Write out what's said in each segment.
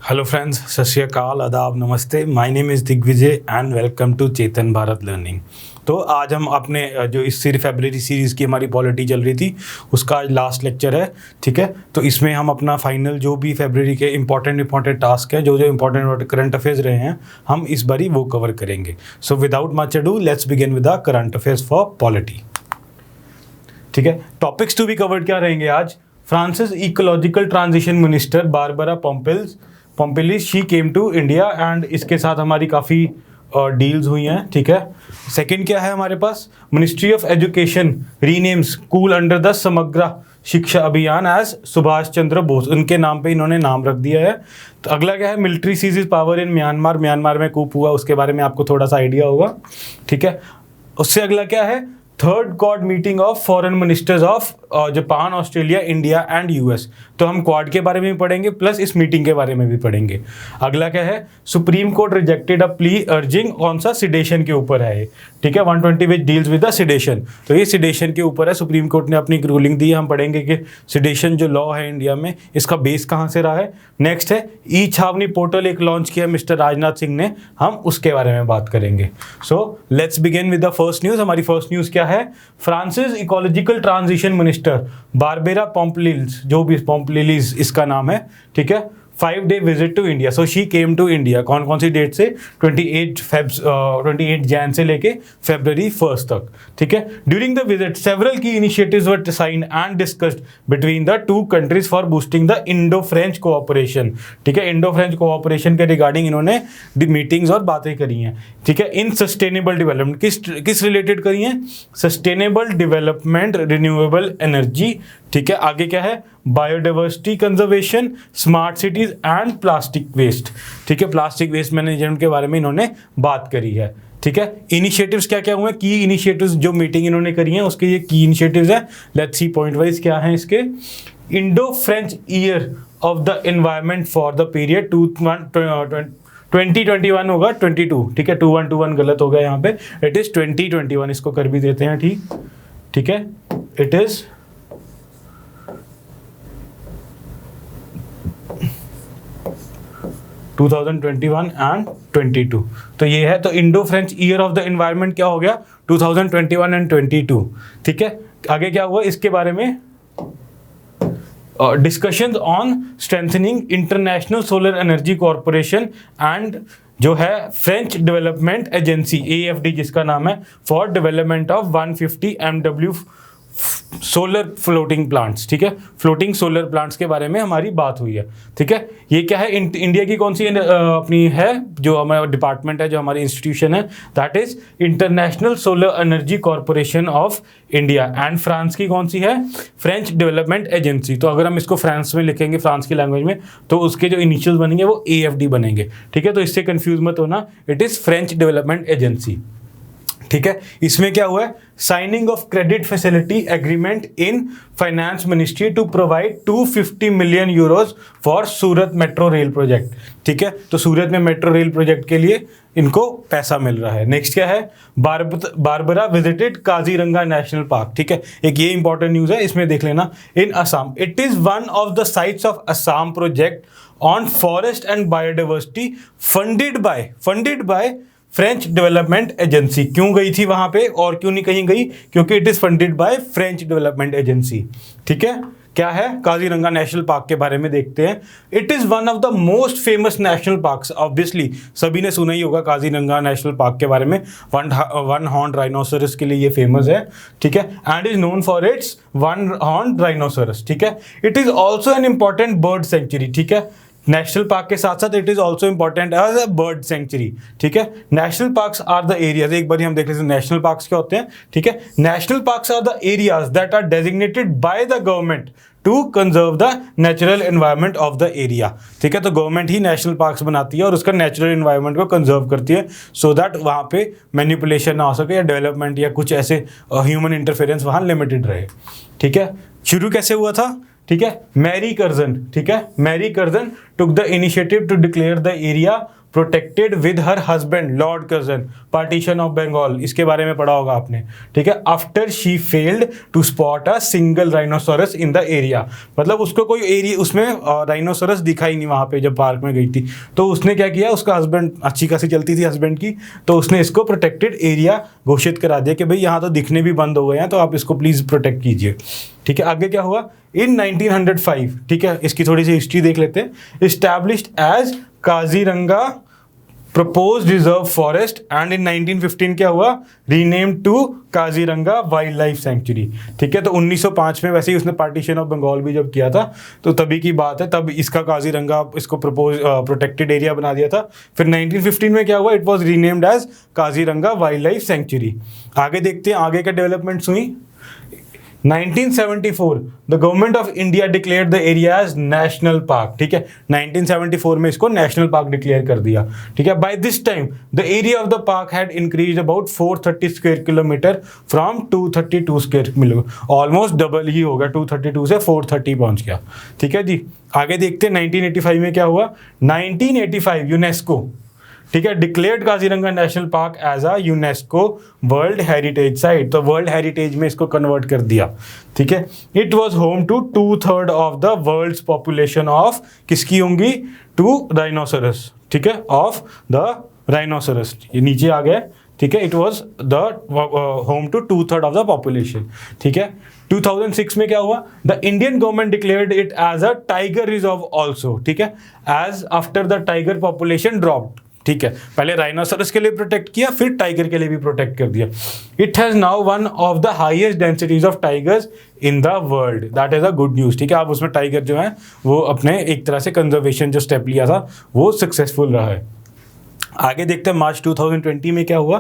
Hello friends, सत श्री अकाल, आदाब, नमस्ते। My name is Digvijay and welcome to Chetan Bharat learning. तो आज हम अपने जो इस फरवरी सीरीज़ की हमारी पॉलिटी चल रही थी उसका आज लास्ट लेक्चर है। ठीक है, तो इसमें हम अपना फाइनल जो भी फरवरी के इंपॉर्टेंट टास्क है, जो इंपॉर्टेंट करंट अफेयर्स रहे हैं, हम इस बारी वो कवर करेंगे। So without much ado let's begin with the current affairs for polity. ठीक है, टॉपिक्स टू बी कवर्ड क्या रहेंगे आज? France's ecological transition minister Barbara Pompili she came to India and इसके साथ हमारी काफ़ी डील्स हुई हैं। ठीक है, सेकंड क्या है हमारे पास? Ministry of education renames school under the Samagra Shiksha अभियान एज सुभाष चंद्र बोस, उनके नाम पे इन्होंने नाम रख दिया है। तो अगला क्या है? Military seizes power in Myanmar में कूप हुआ, उसके बारे में आपको थोड़ा सा आइडिया होगा। ठीक है, उससे अगला क्या है? Third quad meeting of foreign ministers of Japan, Australia, India and US. तो हम क्वाड के बारे में भी पढ़ेंगे प्लस इस मीटिंग के बारे में भी पढ़ेंगे। अगला क्या है? Supreme Court rejected a plea urging कौन सा? सिडेशन के ऊपर है ये। ठीक है, 120 विच डील्स विद द सिडेशन। तो ये सिडेशन के ऊपर है। सुप्रीम कोर्ट ने अपनी रूलिंग दी है। हम पढ़ेंगे कि सिडेशन जो लॉ है इंडिया में, इसका बेस कहाँ से रहा है। नेक्स्ट है ई छावनी पोर्टल एक लॉन्च किया मिस्टर राजनाथ सिंह ने, हम उसके बारे में बात करेंगे। So let's begin with the first news. हमारी फर्स्ट न्यूज़ क्या है? France's ecological transition minister Barbara Pompili, जो भी पोम्पिलिस इसका नाम है, ठीक है, 5-day visit to India. So she came to India. कौन कौन सी डेट से? 28 जैन से लेके February 1 तक। ठीक है, during the visit several key initiatives were signed and discussed between the two countries for boosting the Indo French cooperation. ठीक है, इंडो फ्रेंच कोऑपरेशन के रिगार्डिंग इन्होंने मीटिंग्स और बातें करी हैं। ठीक है, इन सस्टेनेबल डेवलपमेंट, किस रिलेटेड करी हैं? Sustainable development, renewable energy. ठीक है, आगे क्या है? Biodiversity conservation, smart cities and plastic waste. ठीक है, प्लास्टिक वेस्ट मैनेजमेंट के बारे में इन्होंने बात करी है। ठीक है, इनिशिएटिव्स क्या क्या हुए? की इनिशिएटिव्स जो मीटिंग इन्होंने करी है उसके ये की इनिशिएटिव्स हैं। लेट्स सी पॉइंट वाइज क्या है इसके। Indo French year of the environment for the period 2021 होगा 22। ठीक है, 2121 गलत हो गया यहाँ पे, इट इज 2021, इसको कर भी देते हैं। ठीक है, इट इज 2021 एंड 22। तो ये है, तो Indo French year of the environment क्या हो गया? 2021 एंड 22। ठीक है, आगे क्या हुआ इसके बारे में? Discussions on strengthening international solar energy corporation and जो है फ्रेंच डेवलपमेंट एजेंसी AFD जिसका नाम है, for development of 150 MW solar floating plants. ठीक है, फ्लोटिंग सोलर प्लांट्स के बारे में हमारी बात हुई है। ठीक है, ये क्या है? इंडिया की कौन सी अपनी है जो हमारा डिपार्टमेंट है, जो हमारी इंस्टीट्यूशन है, that is international solar energy corporation of India. And France की कौन सी है? French development agency. तो अगर हम इसको फ्रांस में लिखेंगे, फ्रांस की लैंग्वेज में, तो उसके जो इनिशियल्स बनेंगे वो AFD बनेंगे। ठीक है, तो इससे कंफ्यूज मत होना, it is French development agency. ठीक है, इसमें क्या हुआ है? Signing of credit facility agreement in finance ministry to provide 250 million euros for Surat metro rail project. ठीक है, तो सूरत में मेट्रो रेल प्रोजेक्ट के लिए इनको पैसा मिल रहा है। नेक्स्ट क्या है? Barbara visited Kaziranga national park. ठीक है, एक ये इंपॉर्टेंट न्यूज है, इसमें देख लेना। In Assam, it is one of the sites of Assam project on forest and biodiversity funded by French development agency. क्यों गई थी वहां पे और क्यों नहीं कहीं गई? क्योंकि it is funded by French development agency. ठीक है, क्या है? काजीरंगा नेशनल पार्क के बारे में देखते हैं। It is one of the most famous national parks. Obviously सभी ने सुना ही होगा काजीरंगा नेशनल पार्क के बारे में। वन हॉर्न राइनोसरस के लिए ये फेमस है। ठीक है, and is known for its one horn rhinoceros. ठीक है, it is also an important bird sanctuary. ठीक है, नेशनल पार्क के साथ साथ it is also important as a bird sanctuary. ठीक है, national parks are the areas, एक बार हम देख लेते हैं नेशनल पार्क्स क्या होते हैं। ठीक है, national parks are the areas that are designated by the government to conserve the natural environment of the area. ठीक है, तो गवर्नमेंट ही नेशनल पार्क्स बनाती है और उसका नेचुरल एनवायरनमेंट को कंजर्व करती है, सो दैट वहाँ पे मैनिपुलेशन ना हो सके या डेवलपमेंट या कुछ ऐसे ह्यूमन इंटरफेरेंस वहाँ लिमिटेड रहे। ठीक है, शुरू कैसे हुआ था? ठीक है, मैरी कर्जन। ठीक है, Mary Curzon took the initiative to declare the area protected with her husband Lord Curzon, partition of Bengal, इसके बारे में पढ़ा होगा आपने, ठीक है। After she failed to spot a single rhinoceros in the area, मतलब उसको कोई एरिया उसमें राइनोसोरस दिखा ही नहीं वहाँ पे जब पार्क में गई थी, तो उसने क्या किया, उसका हस्बैंड अच्छी खासी चलती थी हस्बैंड की, तो उसने इसको प्रोटेक्टेड एरिया घोषित करा दिया कि भाई यहाँ तो दिखने भी बंद हो गए हैं, तो आप इसको प्लीज़ प्रोटेक्ट कीजिए, ठीक है। आगे क्या हुआ, इन 1905, ठीक है, इसकी थोड़ी सी हिस्ट्री देख लेते हैं। Established as Kaziranga proposed reserve forest and in 1915 क्या हुआ, renamed to Kaziranga wildlife sanctuary, ठीक है। तो 1905 में वैसे ही उसने पार्टीशन ऑफ बंगाल भी जब किया था, तो तभी की बात है, तब इसका काजीरंगा इसको प्रोटेक्टेड एरिया बना दिया था। फिर 1915 में क्या हुआ, it was renamed as Kaziranga wildlife sanctuary. आगे देखते हैं आगे का डेवलपमेंट्स हुई। 1974 the government of India declared the area as national park, ठीक है। 1974 में इसको नेशनल पार्क डिक्लेयर कर दिया, ठीक है। By this time the area of the park had increase about 430 square kilometre from 232 square kilometre, almost double ही होगा, 232 से 430 पहुंच गया, ठीक है जी। आगे देखते हैं 1985 में क्या हुआ। 1985 यूनेस्को, ठीक है, declared Kaziranga national park as a UNESCO world heritage site, तो वर्ल्ड हेरिटेज में इसको कन्वर्ट कर दिया, ठीक है। It was home to 2/3 of the world's population of, किसकी होंगी, टू राइनोसरस, ठीक है, ऑफ द राइनोसरस, ये नीचे आ गया, ठीक है। It was the home to 2/3 of the population, ठीक है। 2006 में क्या हुआ, the Indian government declared it as a tiger reserve also, ठीक है, as after the tiger population dropped, ठीक है। पहले राइनोसरस के लिए प्रोटेक्ट किया, फिर टाइगर के लिए भी प्रोटेक्ट कर दिया। It has now one of the highest densities of tigers in the world, that is a good news, ठीक है। अब उसमें टाइगर जो है वो अपने एक तरह से कंजर्वेशन जो स्टेप लिया था वो सक्सेसफुल रहा है। आगे देखते हैं मार्च 2020 में क्या हुआ।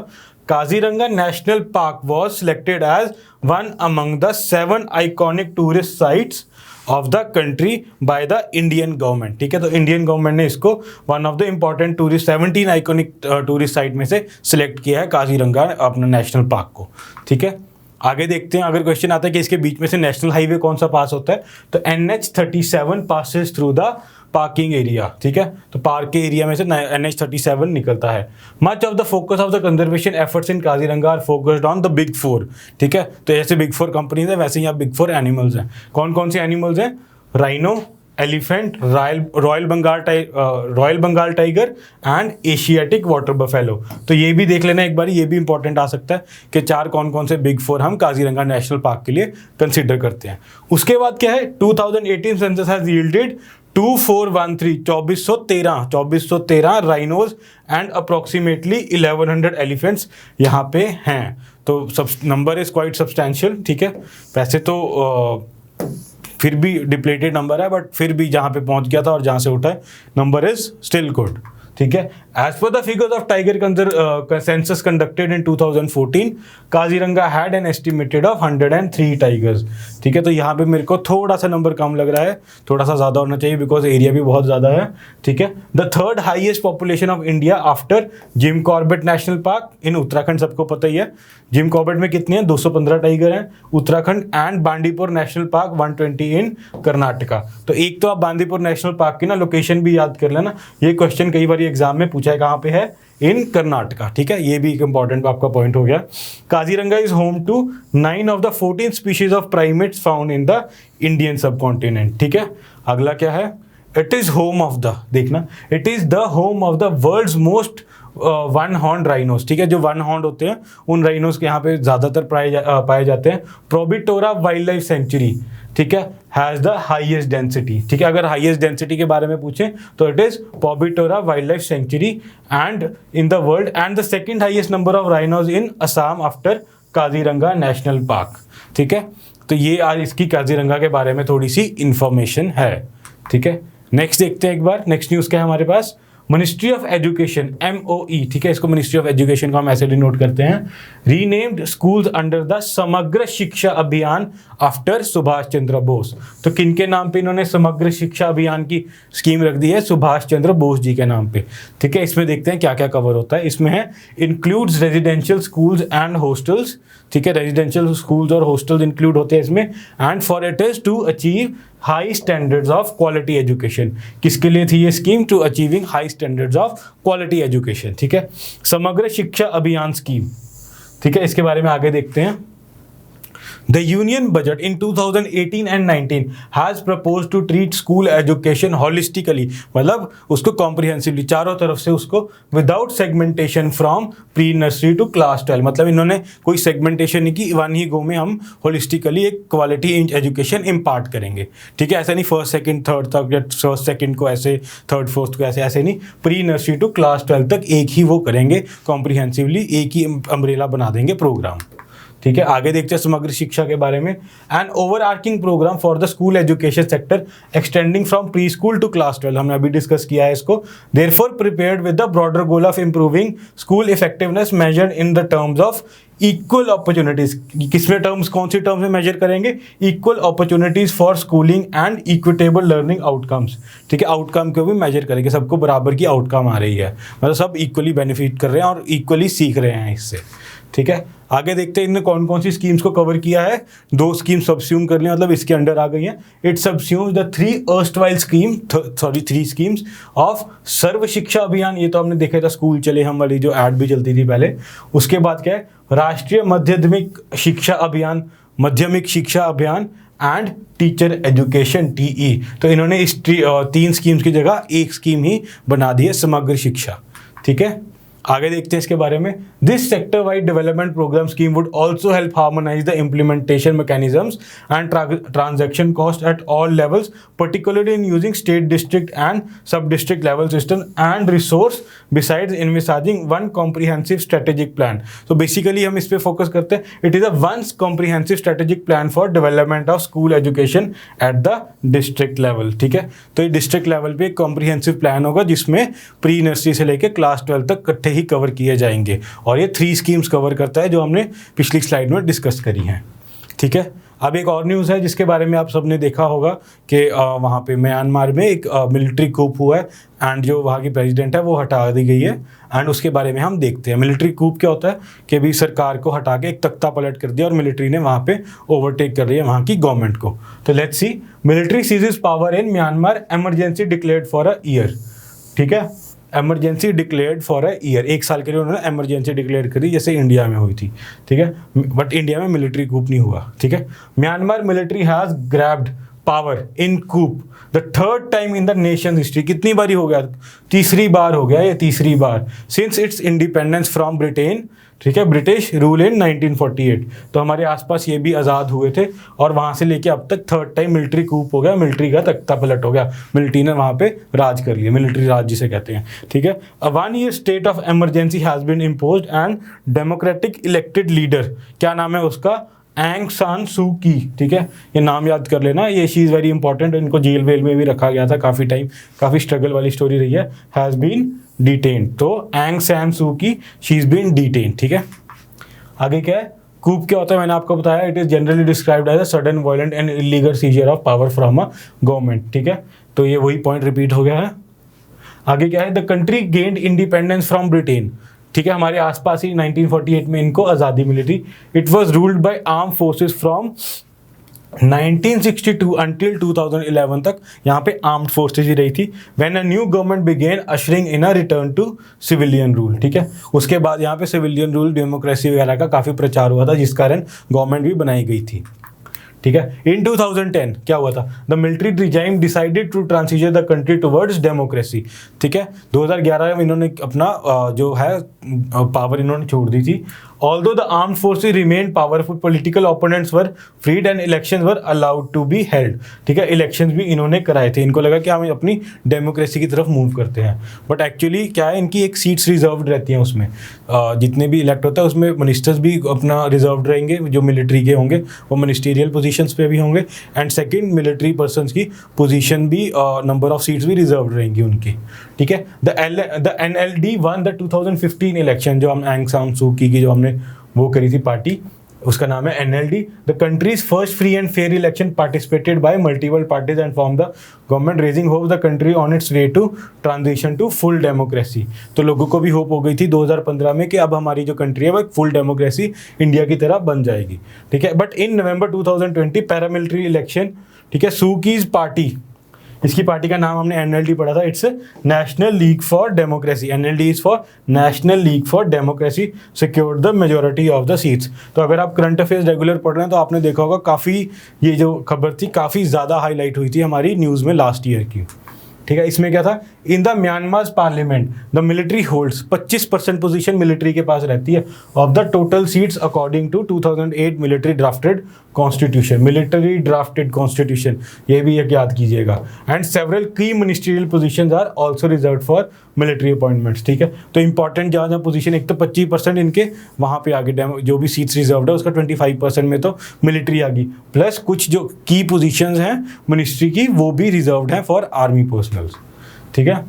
Kaziranga national park was selected as one among the 7 iconic tourist sites of the country by the Indian government, ठीक है। तो इंडियन गवर्नमेंट ने इसको one of the important tourist 17 iconic tourist site में से सिलेक्ट किया है काजीरंगा अपना नेशनल पार्क को, ठीक है। आगे देखते हैं, अगर क्वेश्चन आता है कि इसके बीच में से नेशनल हाईवे कौन सा पास होता है, तो NH37 passes through the parking area, ठीक है। तो पार्क के एरिया में से NH37 निकलता है। Much of the focus of the conservation efforts in Kaziranga are focused on the big 4, ठीक है। तो जैसे बिग 4 कंपनीज है वैसे यहाँ बिग 4 एनिमल्स हैं। कौन कौन से एनिमल्स हैं, rhino, elephant, royal Bengal tiger and Asiatic water buffalo. तो ये भी देख लेना एक बार, ये भी इंपॉर्टेंट आ सकता है कि 4 कौन कौन से बिग 4 हम काजीरंगा नेशनल पार्क के लिए कंसिडर करते हैं। उसके बाद क्या है, 2018 census has yielded 2413 rhinos and approximately 1100 elephants यहाँ पे हैं। तो सब नंबर इज क्वाइट सब्सटैंशियल, ठीक है। वैसे तो फिर भी डिप्लेटेड नंबर है, बट फिर भी जहाँ पे पहुँच गया था और जहाँ से उठा है, नंबर इज स्टिल गुड, ठीक है। As per the figures of tiger census conducted in 2014 Kaziranga had an estimated of 103 tigers, ठीक है। तो यहाँ पे मेरे को थोड़ा सा नंबर कम लग रहा है, थोड़ा सा ज़्यादा होना चाहिए बिकॉज एरिया भी बहुत ज़्यादा है, ठीक है। The third highest population of India after Jim Corbett national park इन उत्तराखंड, सबको पता ही है। जिम कॉर्बेट में कितने हैं, 215 टाइगर हैं Uttarakhand, and Bandipur national park 120 इन कर्नाटका। तो एक तो आप बांदीपुर नेशनल पार्क की ना लोकेशन भी याद कर लेना, ये क्वेश्चन कई बार एग्जाम में पूछा है कहाँ पे है, इन कर्नाटका, ठीक है। ये भी एक इंपॉर्टेंट आपका पॉइंट हो गया। Kaziranga is home to 9 of the 14 species of primates found in the Indian subcontinent, ठीक है। अगला क्या है, it is home of the, देखना, it is the home of the world's most one horn rhinos, ठीक है। जो वन हॉर्न होते हैं उन राइनोस के यहाँ पे ज़्यादातर पाए जाते हैं। प्रोबिटोरा वाइल्ड लाइफ सेंचुरी, ठीक है, हैज़ द हाईएस्ट डेंसिटी, ठीक है। अगर हाईएस्ट डेंसिटी के बारे में पूछें तो it is Pobitora wildlife sanctuary and in the world, and the second highest number of rhinos in Assam after Kaziranga national park, ठीक है। तो ये आज इसकी काजीरंगा के बारे में थोड़ी सी इंफॉर्मेशन है, ठीक है। नेक्स्ट देखते हैं एक बार, नेक्स्ट न्यूज़ क्या है हमारे पास। मिनिस्ट्री ऑफ एजुकेशन MOE, ठीक है, इसको मिनिस्ट्री ऑफ एजुकेशन को हम ऐसे डिनोट करते हैं। Renamed schools under the Samagra Shiksha अभियान आफ्टर सुभाष चंद्र बोस। तो किनके नाम पे इन्होंने समग्र शिक्षा अभियान की स्कीम रख दी है, सुभाष चंद्र बोस जी के नाम पे, ठीक है। इसमें देखते हैं क्या क्या कवर होता है। इसमें है includes residential schools and hostels, ठीक है, रेजिडेंशियल स्कूल्स और हॉस्टल्स इंक्लूड होते हैं इसमें। And for it is to achieve high standards of quality education. किसके लिए थी ये स्कीम? To achieving high standards of quality education, ठीक है। समग्र शिक्षा अभियान स्कीम, ठीक है, इसके बारे में आगे देखते हैं। The Union budget in 2018 and 19 has proposed to treat school education holistically, मतलब उसको comprehensively, चारों तरफ से उसको, without segmentation from pre-nursery to class 12, मतलब इन्होंने कोई segmentation नहीं की, वन ही गो में हम holistically एक quality education impart करेंगे, ठीक है। ऐसा नहीं फर्स्ट सेकंड थर्ड तक या फर्स्ट सेकंड को ऐसे, थर्ड फोर्थ को ऐसे, ऐसे नहीं, प्री नर्सरी टू क्लास 12 तक एक ही वो करेंगे कॉम्प्रिहेंसिवली, एक ही अम्ब्रेला बना देंगे प्रोग्राम, ठीक है। आगे देखते हैं समग्र शिक्षा के बारे में। An overarching programme for the school education sector extending from preschool to class 12, हमने अभी डिस्कस किया है इसको। Therefore prepared with the broader goal of improving school effectiveness measured in the terms of equal opportunities. किसमें terms, कौन सी terms में measure करेंगे? Equal opportunities for schooling and equitable learning outcomes, ठीक है। आउटकम को भी मेजर करेंगे, सबको बराबर की आउटकम आ रही है, मतलब सब इक्वली बेनिफिट कर रहे हैं और इक्वली सीख रहे हैं इससे, ठीक है। आगे देखते हैं इनने कौन कौन सी स्कीम्स को कवर किया है। दो स्कीम सबस्यूम कर लिया, मतलब इसके अंडर आ गई हैं। It subsumes the three schemes of Sarva Shiksha Abhiyan, ये तो हमने देखा था स्कूल चले हम वाली जो ऐड भी चलती थी पहले। उसके बाद क्या है? राष्ट्रीय माध्यमिक शिक्षा अभियान, माध्यमिक शिक्षा अभियान एंड टीचर एजुकेशन TE। तो इन्होंने इस 3 स्कीम्स की जगह एक स्कीम ही बना दी है, समग्र शिक्षा, ठीक है। आगे देखते हैं इसके बारे में। This sector wide development programme scheme would also help harmonise the implementation mechanisms and transaction cost at all levels, particularly in using state, district and sub district level system and resource besides envisaging one comprehensive strategic plan. तो basically हम इस पे focus करते हैं। It is a one comprehensive strategic plan for development of school education at the district level, ठीक है। तो ये डिस्ट्रिक्ट लेवल पे एक कॉम्प्रिहेंसिव प्लान होगा जिसमें प्री नर्सरी से लेकर क्लास 12 तक इकट्ठे ही कवर किए जाएंगे, और ये 3 स्कीम्स कवर करता है जो हमने पिछली स्लाइड में डिस्कस करी हैं, ठीक है। अब एक और न्यूज़ है जिसके बारे में आप सबने देखा होगा कि वहाँ पे म्यांमार में एक मिलिट्री कूप हुआ है एंड जो वहाँ की प्रेसिडेंट है वो हटा दी गई है, एंड उसके बारे में हम देखते हैं। मिलिट्री कूप क्या होता है कि भी सरकार को हटा के एक तख्ता पलट कर दिया और मिलिट्री ने वहाँ पे ओवरटेक कर रही है वहाँ की गवर्नमेंट को। तो let's see, military seizes power in Myanmar, emergency declared for a year, ठीक है। Emergency declared for a year, 1 साल के लिए उन्होंने एमरजेंसी डिक्लेयर करी जैसे इंडिया में हुई थी, ठीक है। बट इंडिया में मिलिट्री कूप नहीं हुआ, ठीक है। Myanmar military has grabbed power in coup the third time in the nation history. कितनी बारी हो गया? तीसरी बार हो गया, ये तीसरी बार since its independence from Britain, ठीक है, ब्रिटिश रूल इन 1948। तो हमारे आसपास ये भी आज़ाद हुए थे और वहाँ से लेके अब तक थर्ड टाइम मिलिट्री कूप हो गया, मिलिट्री का तख्ता पलट हो गया, मिलिट्री ने वहाँ पे राज कर लिया, मिलिट्री राज जिसे कहते हैं, ठीक है। A 1 year state of emergency has been imposed and democratic elected leader, क्या नाम है उसका? एंग सान सू की, ठीक है। ये नाम याद कर लेना, ये शी इज़ वेरी इंपॉर्टेंट। इनको जेल वेल में भी रखा गया था काफ़ी टाइम, काफ़ी स्ट्रगल वाली स्टोरी रही है। हैज़ बीन डिटेन्ड, तो एंग सान सू की, शी इज़ बीन डिटेन्ड, ठीक है। आगे क्या है? कूप क्या होता है मैंने आपको बताया। It is generally described as a sudden violent and illegal seizure of power from a government, ठीक है। तो ये वही पॉइंट रिपीट हो गया है। आगे क्या है? The country gained independence from Britain, ठीक है। हमारे आसपास ही 1948 में इनको आज़ादी मिली थी। It was ruled by arm forces from 1962 until 2011 तक यहाँ पे आर्म्ड फोर्सेज ही रही थी। When a new government began ushering in a return to civilian rule, ठीक है। उसके बाद यहाँ पे सिविलियन रूल, डेमोक्रेसी वगैरह का काफ़ी प्रचार हुआ था जिस कारण गवर्नमेंट भी बनाई गई थी, ठीक है। इन 2010 क्या हुआ था? The military regime decided to transition the country towards democracy, ठीक है। 2011 में इन्होंने अपना जो है पावर इन्होंने छोड़ दी थी। Although the armed forces remained powerful, political opponents were freed and elections were allowed to be held, ठीक है। इलेक्शंस भी इन्होंने कराए थे, इनको लगा कि हम अपनी डेमोक्रेसी की तरफ मूव करते हैं। बट एक्चुअली क्या है, इनकी एक सीट्स रिजर्व्ड रहती हैं उसमें, जितने भी इलेक्ट होता है उसमें मिनिस्टर्स भी अपना रिजर्व्ड रहेंगे, जो मिलिट्री के होंगे वो मिनिस्टीरियल पोजीशंस पे भी होंगे, एंड सेकंड मिलिट्री पर्सन्स की पोजीशन भी, नंबर ऑफ सीट्स भी रिजर्व्ड रहेंगी उनकी, ठीक है। The NLD one the 2015 election, जो हम एंग सान सू की जो हमने वो करी थी पार्टी, उसका नाम है NLD। The country's first free and fair election participated by multiple parties and form the government, raising hope the country on its way to transition to full democracy. तो लोगों को भी होप हो गई थी 2015 में कि अब हमारी जो कंट्री है वो एक फुल डेमोक्रेसी इंडिया की तरह बन जाएगी, ठीक है। But in November 2020 paramilitary election ठीक है, सू कीज पार्टी, इसकी पार्टी का नाम हमने एनएलडी पढ़ा था, it's national league for democracy, NLD is for national league for democracy secured the majority of the seats. तो अगर आप करंट अफेयर्स रेगुलर पढ़ रहे हैं तो आपने देखा होगा काफ़ी ये जो खबर थी काफ़ी ज़्यादा हाईलाइट हुई थी हमारी न्यूज़ में लास्ट ईयर की, ठीक है। इसमें क्या था, in the Myanmar parliament the military holds 25% position military के पास रहती है of the total seats according to 2008 military drafted constitution, military drafted constitution, ये भी एक याद कीजिएगा। And several key ministerial positions are also reserved for military appointments, ठीक है। तो इंपॉर्टेंट जहाँ जहाँ पोजीशन, एक तो 25% इनके वहाँ पे आगे जो भी सीट्स रिजर्व्ड है उसका 25% में तो मिलिट्री आ गई, प्लस कुछ जो की पोजीशंस हैं मिनिस्ट्री की वो भी रिजर्व्ड हैं फॉर आर्मी पर्सनल्स, ठीक है।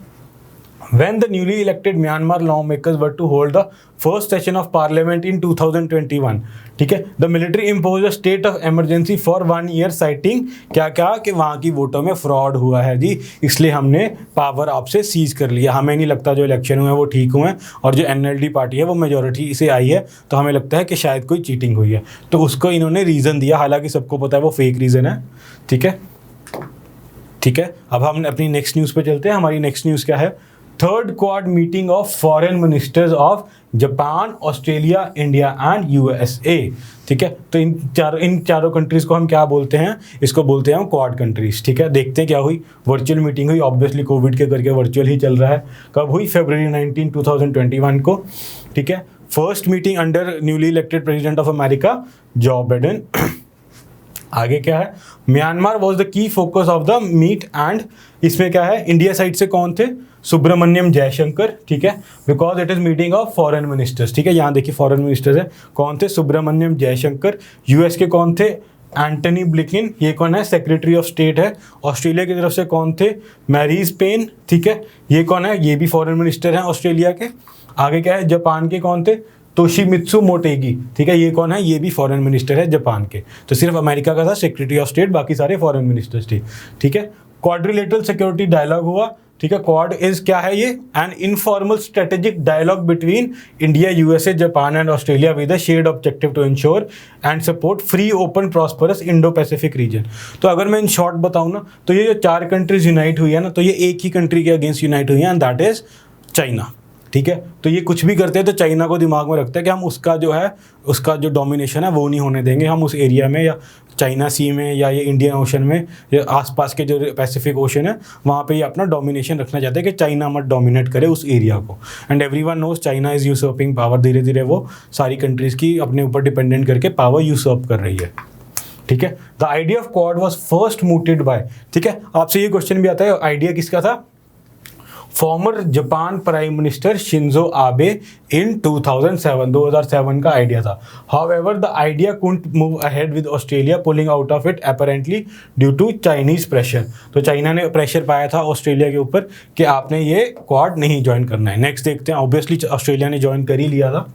When the newly elected Myanmar lawmakers were to hold the first session of parliament in 2021, ठीक है, the military imposed a state of emergency for 1 year citing क्या कि वहाँ की वोटों में फ्रॉड हुआ है जी, इसलिए हमने पावर आपसे सीज कर लिया, हमें नहीं लगता जो इलेक्शन हुए हैं वो ठीक हुए हैं और जो एनएलडी पार्टी है वो मेजोरिटी से आई है तो हमें लगता है कि शायद कोई चीटिंग हुई है। तो उसको इन्होंने रीज़न दिया, हालांकि सबको पता है वो फेक रीज़न है, ठीक है। ठीक है, अब हम अपनी नेक्स्ट न्यूज़ पे चलते हैं। हमारी नेक्स्ट न्यूज़ क्या है, third quad meeting of foreign ministers of Japan, Australia, India and USA, ठीक है। तो इन चारों कंट्रीज़ को हम क्या बोलते हैं, इसको बोलते हैं हम क्वाड कंट्रीज़, ठीक है। देखते हैं क्या हुई, वर्चुअल मीटिंग हुई, ऑब्वियसली कोविड के करके वर्चुअल ही चल रहा है। कब हुई, February 19, 2021 को, ठीक है। First meeting under newly elected president of America Joe Biden. आगे क्या है, Myanmar was the key focus of the meet and इसमें क्या है, इंडिया साइड से कौन थे, सुब्रमण्यम जयशंकर, ठीक है, because it is meeting of foreign ministers, ठीक है। यहाँ देखिए फॉरेन मिनिस्टर्स है, कौन थे, सुब्रमण्यम जयशंकर। यूएस के कौन थे, एंटनी ब्लिंकन, ये कौन है, सेक्रेटरी ऑफ स्टेट है। ऑस्ट्रेलिया की तरफ से कौन थे, मैरीज पेन, ठीक है, ये कौन है, ये भी फॉरेन मिनिस्टर हैं ऑस्ट्रेलिया के। आगे क्या है, जापान के कौन थे, तोशिमित्सु मोटेगी, ठीक है, ये कौन है, ये भी फॉरेन मिनिस्टर है जापान के। तो सिर्फ अमेरिका का था सेक्रेटरी ऑफ स्टेट, बाकी सारे फॉरेन मिनिस्टर्स थे, ठीक है। क्वाड्रिलेटरल सिक्योरिटी डायलॉग हुआ, ठीक है। क्वाड इज क्या है, ये an informal strategic dialogue between India, USA, Japan and Australia with a shared objective to ensure and support free, open, prosperous Indo Pacific region. तो अगर मैं इन शॉर्ट बताऊँ ना, तो ये जो 4 कंट्रीज यूनाइट हुई है ना, तो ये एक ही कंट्री के अगेंस्ट यूनाइट हुई है एंड दैट इज चाइना, ठीक है। तो ये कुछ भी करते हैं तो चाइना को दिमाग में रखते हैं कि हम उसका जो है, उसका जो डोमिनेशन है वो नहीं होने देंगे, हम उस एरिया में या चाइना सी में या ये इंडियन ओशन में या आसपास के जो पैसिफिक ओशन है वहाँ पे ये अपना डोमिनेशन रखना चाहते हैं कि चाइना मत डोमिनेट करे उस एरिया को। And everyone knows China is usurping power, धीरे धीरे वो सारी कंट्रीज़ की अपने ऊपर डिपेंडेंट करके पावर यूसर्प कर रही है, ठीक है। The idea of Quad was first mooted by, ठीक है, आपसे ये क्वेश्चन भी आता है, आइडिया किसका था, former Japan prime minister Shinzo Abe in 2007 का आइडिया था। However the idea couldn't move ahead with Australia pulling out of it apparently due to Chinese pressure. तो चाइना ने प्रेशर पाया था ऑस्ट्रेलिया के ऊपर कि आपने ये क्वाड नहीं ज्वाइन करना है। नेक्स्ट देखते हैं, ऑब्वियसली ऑस्ट्रेलिया ने ज्वाइन कर ही लिया था,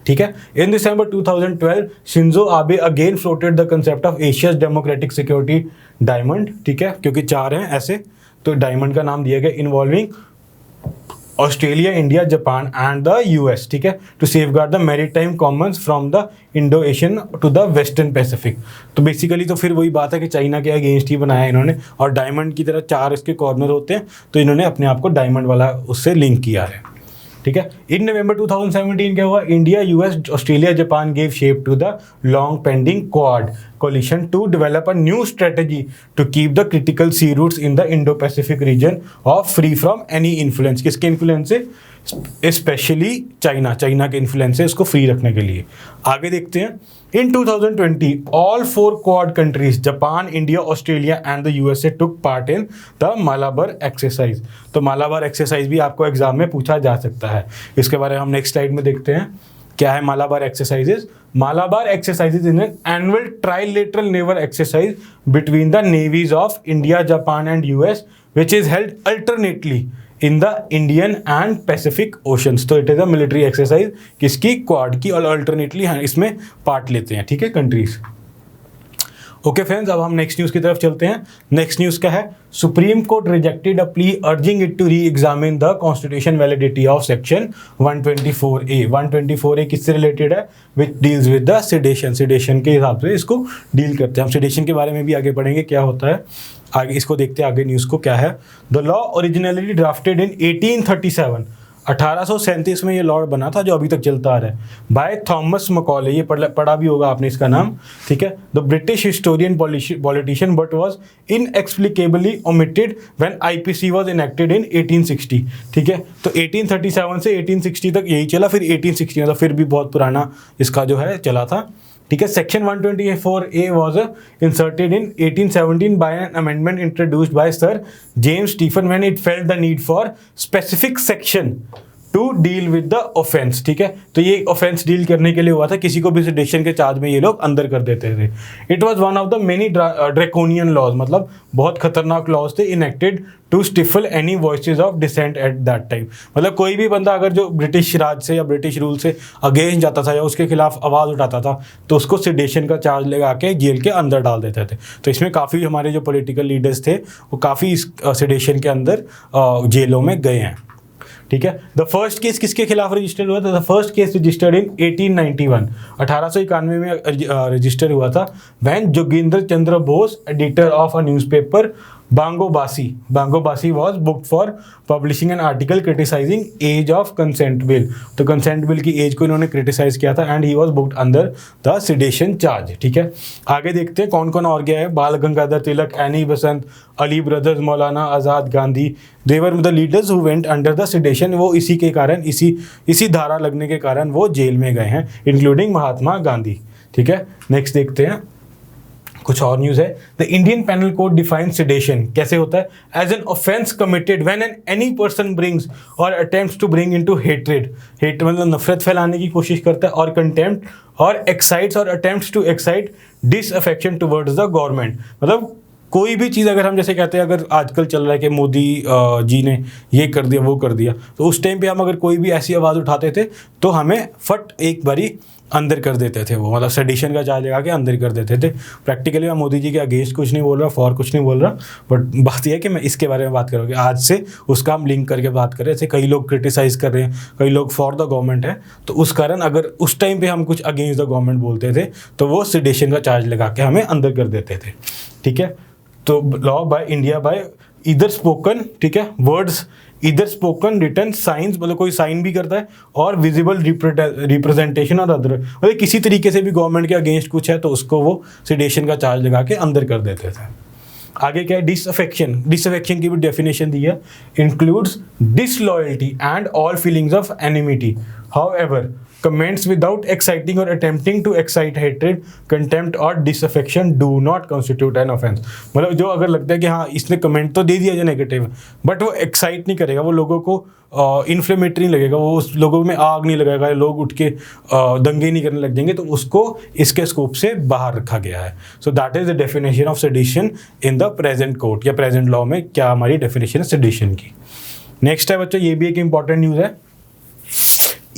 ठीक है। इन दिसंबर 2012 Shinzo Abe again floated the concept of Asia's democratic security diamond, ठीक है, क्योंकि 4 हैं ऐसे तो डायमंड का नाम दिया गया, involving Australia, India, Japan and the US, ठीक है, to safeguard the maritime commons from the Indo Asian to the western Pacific. तो बेसिकली तो फिर वही बात है कि चाइना के अगेंस्ट ही बनाया इन्होंने, और डायमंड की तरह 4 इसके कॉर्नर होते हैं तो इन्होंने अपने आप को डायमंड वाला उससे लिंक किया है, ठीक है। इन नवंबर 2017 क्या हुआ, India, US, Australia, Japan gave shape to the long pending Quad coalition to develop a new strategy to keep the critical sea routes in the Indo-Pacific region of free from any influence। किसके influence से, specially China के influence से इसको free रखने के लिए। आगे देखते हैं, इन 2020 all 4 quad countries Japan, India, Australia and the USA took part in the Malabar exercise। तो मालाबार एक्सरसाइज भी आपको एग्जाम में पूछा जा सकता है, इसके बारे में हम नेक्स्ट स्लाइड में देखते हैं। क्या है Malabar exercises, Malabar exercises in an annual trilateral naval exercise between the navies of India, Japan and US which is held alternately in the Indian and Pacific oceans. तो it is a military exercise किसकी, quad की, और alternately इसमें part लेते हैं, ठीक है, countries. Okay friends, अब हम नेक्स्ट न्यूज़ की तरफ चलते हैं। नेक्स्ट न्यूज़ क्या है? Supreme Court rejected a plea urging it to reexamine the constitution validity of section 124A। 124A किससे रिलेटेड है? Which deals with the sedition. Sedition के हिसाब से इसको डील करते हैं। हम सेडेशन के बारे में भी आगे पढ़ेंगे क्या होता है, आगे इसको देखते हैं आगे न्यूज़ को क्या है। द लॉ ओरिजिनली ड्राफ्टेड इन 1837, 1837 में ये लॉ बना था जो अभी तक चलता आ रहा है, बाय थॉमस मकॉले। ये पढ़ा भी होगा आपने इसका नाम, ठीक है। The British historian politician but was inexplicably omitted when IPC was enacted इन 1860, ठीक है। तो 1837 से 1860 तक यही चला, फिर 1860 मतलब फिर भी बहुत पुराना इसका जो है चला था, ठीक है। Section 124A was inserted in 1817 by an amendment introduced by Sir James Stephen when it felt the need for specific section to deal with the offence, ठीक है। तो ये ऑफेंस डील करने के लिए हुआ था, किसी को भी सेडेशन के चार्ज में ये लोग अंदर कर देते थे। It was one of the many draconian laws, मतलब बहुत खतरनाक लॉज थे, enacted to stifle any voices of dissent at that time. मतलब कोई भी बंदा अगर जो ब्रिटिश राज से या ब्रिटिश रूल से अगेंस्ट जाता था या उसके खिलाफ आवाज़ उठाता था तो उसको सेडेशन का चार्ज लगा के जेल के अंदर डाल देते थे। तो इसमें काफ़ी हमारे जो पॉलिटिकल लीडर्स थे वो काफ़ी इस सेडेशन के अंदर जेलों में गए हैं, ठीक है। द फर्स्ट केस किसके खिलाफ रजिस्टर्ड हुआ था? The first case registered in 1891, 1891 में रजिस्टर हुआ था। When Jogindar Chandra Bose, editor of a newspaper Bangobasi was booked for publishing an article criticising age of consent bill. तो कंसेंट बिल की एज को इन्होंने क्रिटिसाइज किया था and he was booked under the sedition charge, ठीक है। आगे देखते हैं कौन कौन और गया है। Bal Gangadhar Tilak, Annie Besant, Ali brothers, Maulana Azad Gandhi, they were the leaders who went under the sedition. वो इसी के कारण इसी धारा लगने के कारण वो जेल में गए हैं, इंक्लूडिंग महात्मा गांधी, ठीक है। नेक्स्ट देखते हैं कुछ और न्यूज़ है। The Indian penal code defines sedition कैसे होता है? As an offence committed when any person brings or attempts to bring into hate मतलब नफरत फैलाने की कोशिश करता है, और कंटेम्प्ट और एक्साइट्स और attempts to excite disaffection towards the government. मतलब कोई भी चीज़ अगर हम जैसे कहते हैं, अगर आजकल चल रहा है कि मोदी जी ने ये कर दिया वो कर दिया, तो उस टाइम पे हम अगर कोई भी ऐसी आवाज़ उठाते थे तो हमें फट एक बारी अंदर कर देते थे वो, मतलब सेडिशन का चार्ज लगा के अंदर कर देते थे। प्रैक्टिकली मैं मोदी जी के अगेंस्ट कुछ नहीं बोल रहा, फॉर कुछ नहीं बोल रहा, बट बात यह है कि मैं इसके बारे में बात करूँगी आज से, उसका हम लिंक करके बात कर रहे हैं। ऐसे कई लोग क्रिटिसाइज कर रहे हैं, कई लोग फॉर द गवर्नमेंट है, तो उस कारण अगर उस टाइम पे हम कुछ अगेंस्ट द गवर्नमेंट बोलते थे तो वो सेडिशन का चार्ज लगा के हमें अंदर कर देते थे, ठीक है। तो लॉ बाय इंडिया बाय इधर स्पोकन, ठीक है, वर्ड्स इधर स्पोकन, रिटन, साइंस मतलब कोई साइन भी करता है, और विजिबल रिप्रेजेंटेशन और अदर, मतलब किसी तरीके से भी गवर्नमेंट के अगेंस्ट कुछ है तो उसको वो सेडेशन का चार्ज लगा के अंदर कर देते थे। आगे क्या है? डिसअफेक्शन की भी डेफिनेशन दी है। Includes disloyalty and all feelings of enmity, however comments without exciting or attempting to excite hatred, contempt or disaffection do not constitute an offense। मतलब जो अगर लगता है कि हाँ इसने कमेंट तो दे दिया जो नेगेटिव, बट वो एक्साइट नहीं करेगा, वो लोगों को इन्फ्लेमेटरी नहीं लगेगा, वो उस लोगों में आग नहीं लगाएगा, लोग उठ के दंगे नहीं करने लग जाएंगे, तो उसको इसके स्कोप से बाहर रखा गया है। So that is the definition of sedition in the present court या प्रेजेंट लॉ में क्या हमारी डेफिनेशन है सेडिशन की। नेक्स्ट है बच्चों, ये भी एक इंपॉर्टेंट न्यूज़ है,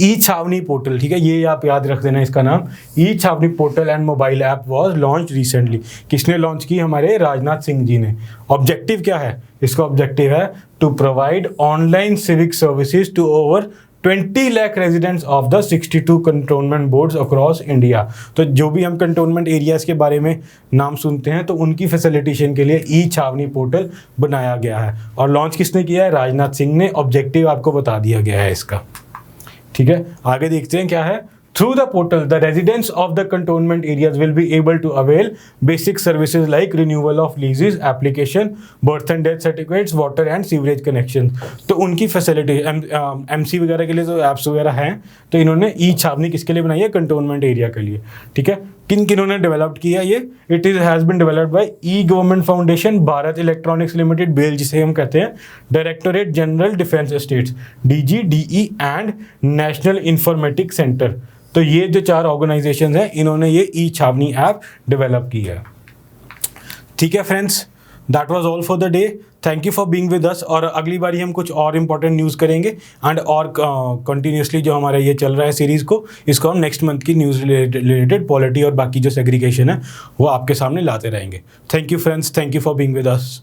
ई छावनी पोर्टल, ठीक है, ये आप याद रख देना इसका नाम। ई छावनी portal and mobile app was launch recently. किसने लॉन्च की? हमारे राजनाथ सिंह जी ने। ऑब्जेक्टिव क्या है इसका? ऑब्जेक्टिव है to provide online civic services to over 20 lakh residents of the 62 cantonment boards across India. तो जो भी हम कंटोनमेंट एरियाज के बारे में नाम सुनते हैं तो उनकी फैसिलिटेशन के लिए ई छावनी पोर्टल बनाया गया है, और लॉन्च किसने किया है? राजनाथ सिंह ने। ऑब्जेक्टिव आपको बता दिया गया है इसका, ठीक है। आगे देखते हैं क्या है। Through the portal, the residents of the cantonment areas will be able to avail basic services like renewal of leases, application, birth and death certificates, water and sewerage connections। तो उनकी फैसिलिटी एमसी वगैरह के लिए जो apps वगैरह हैं, तो इन्होंने ई छावनी किसके लिए बनाई है? कंटोनमेंट एरिया के लिए, ठीक है। किन्होंने डेवलप किया ये? It has been developed by e government foundation, Bharat electronics limited, BEL जिसे हम कहते हैं, directorate general defence states DGDE and national informatic centre. तो ये जो 4 ऑर्गेनाइजेशन हैं इन्होंने ये ई छावनी ऐप डेवलप की है, ठीक है friends. That was all for the day. Thank you for being with us. और अगली बारी हम कुछ और इंपॉर्टेंट न्यूज़ करेंगे एंड और कंटिन्यूसली जो हमारा ये चल रहा है सीरीज़ को, इसको हम नेक्स्ट मंथ की न्यूज़ रिलेटेड पॉलिटी और बाकी जो सेग्रीगेशन है वो आपके सामने लाते रहेंगे। Thank you friends, thank you for being with us.